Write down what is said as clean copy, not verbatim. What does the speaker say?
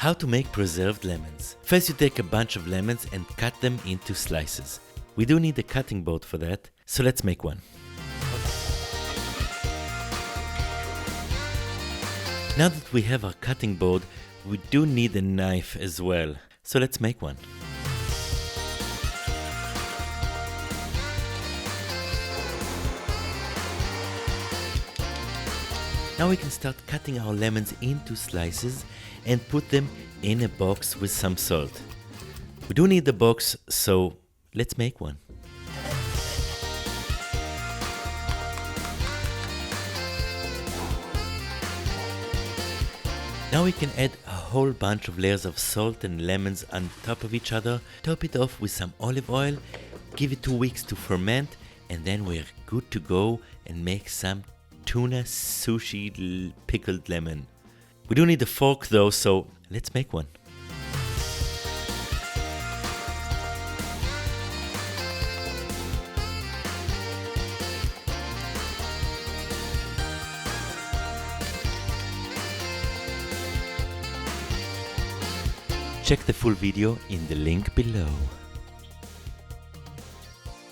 How to make preserved lemons. First you take a bunch of lemons and cut them into slices. We do need a cutting board for that, so let's make one. Now that we have our cutting board, we do need a knife as well, so let's make one. Now we can start cutting our lemons into slices and put them in a box with some salt. We do need the box, so let's make one. Now we can add a whole bunch of layers of salt and lemons on top of each other, top it off with some olive oil, give it 2 weeks to ferment, and then we're good to go and make some tuna sushi pickled lemon. We do need a fork though, so let's make one. Check the full video in the link below.